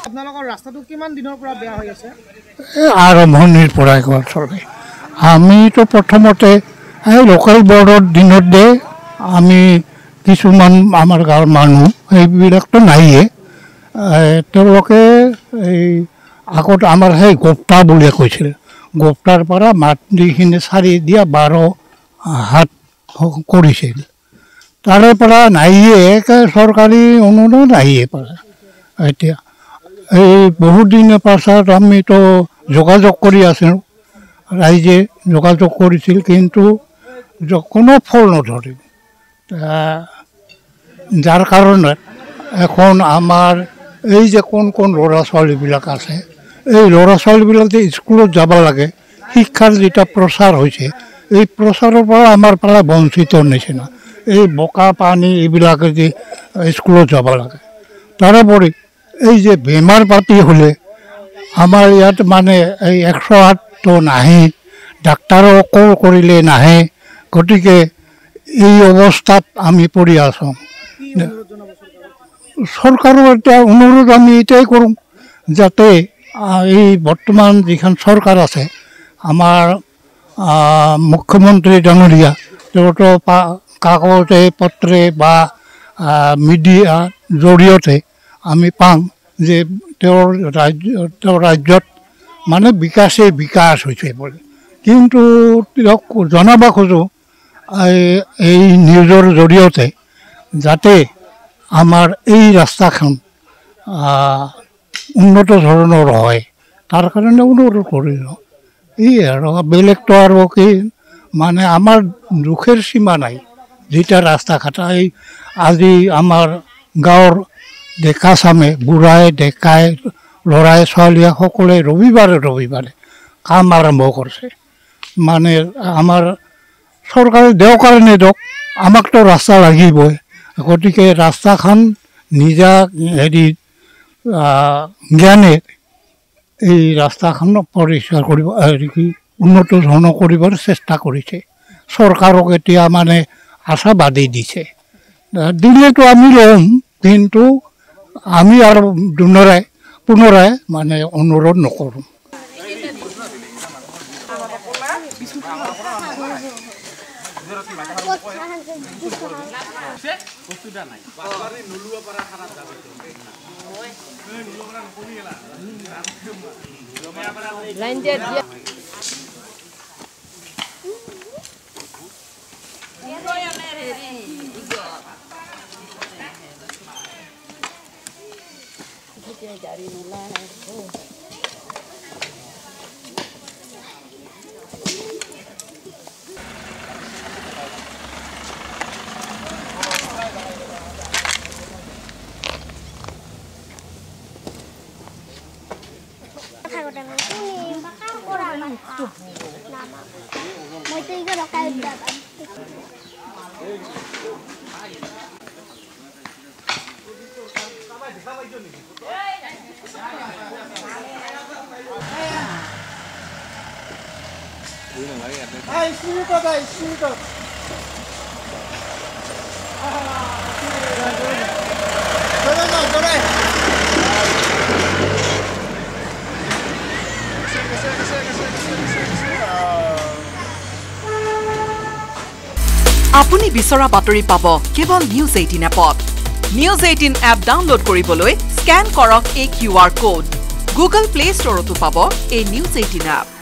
আপোনালোকৰ ৰাস্তাটো কিমান দিনৰ পৰা বেয়া হৈ আছে? আৰম্ভণিৰ পৰাই চলে। আমিতো প্ৰথমতে এই লোকেল বৰ্ডৰ দিনতে আমি কিছুমান আমাৰ গাঁৱৰ মানুহ সেইবিলাকতো নাইয়ে, তেওঁলোকে এই আগত আমাৰ সেই গোপ্তা বুলিয়ে কৈছিল, গোপ্তাৰ পৰা মাটিখিনি চাৰি দিয়া 12 হাত কৰিছিল। তাৰে পৰা নাইয়ে, চৰকাৰী অনুদান নাইয়ে পৰা। এতিয়া এই বহুত দিনৰ পাছত আমিতো যোগাযোগ কৰি আছিলোঁ, ৰাইজে যোগাযোগ কৰিছিল, কিন্তু কোনো ফল নধৰিল। যাৰ কাৰণে এখন আমাৰ এই যে কোন ল'ৰা ছোৱালীবিলাক আছে, এই ল'ৰা ছোৱালীবিলাক যে স্কুলত যাব লাগে, শিক্ষাৰ যিটো প্ৰচাৰ হৈছে, এই প্ৰচাৰৰ পৰা আমাৰ পৰা বঞ্চিত নিচিনা। এই বোকা পানী এইবিলাকে যে স্কুলত যাব লাগে, তাৰোপৰি এই যে বেমাৰ পাতি হ'লে আমাৰ ইয়াত মানে এই 108টো নাহে, ডাক্তৰো কল কৰিলে নাহে। গতিকে এই অৱস্থাত আমি পৰি আছোঁ। চৰকাৰৰ এতিয়া অনুৰোধ আমি এটাই কৰোঁ, যাতে এই বৰ্তমান যিখন চৰকাৰ আছে, আমাৰ মুখ্যমন্ত্ৰী ডাঙৰীয়া, তেওঁতো কাগজে পত্ৰে বা মিডিয়াৰ জৰিয়তে আমি পাওঁ যে তেওঁৰ ৰাজ্যত মানে বিকাশ হৈছে বুলি, কিন্তু তেওঁক জনাব খোজোঁ এই নিউজৰ জৰিয়তে যাতে আমাৰ এই ৰাস্তাখন উন্নত ধৰণৰ হয়, তাৰ কাৰণে অনুৰোধ কৰিলোঁ। এই আৰু বেলেগটো আৰু কি, মানে আমাৰ দুখেৰ সীমা নাই। যেতিয়া ৰাস্তা ঘাট এই আজি আমাৰ গাঁৱৰ ডেকা চামে, বুঢ়াই ডেকাই ল'ৰাই ছোৱালীয়ে সকলোৱে ৰবিবাৰে কাম আৰম্ভ কৰিছে। মানে আমাৰ চৰকাৰে দিয়ক কাৰণে দিয়ক, আমাকতো ৰাস্তা লাগিবই। গতিকে ৰাস্তাখন নিজা জ্ঞানে এই ৰাস্তাখন পৰিষ্কাৰ কৰিব উন্নত ধৰণৰ কৰিবৰ চেষ্টা কৰিছে। চৰকাৰক এতিয়া মানে আশাবাদী দিছে, দিলেতো আমি ল'ম, কিন্তু আমি আৰু পুনৰাই মানে অনুৰোধ নকৰোঁ। আপুনি বিচৰা বাতৰি পাব কেৱল নিউজ 18 এপত। নিউজ 18 এপ ডাউনলোড কৰিবলৈ স্ক্যান কৰক এই QR কোড। গুগল প্লে ষ্টৰতো পাব এই নিউজ 18 এপ।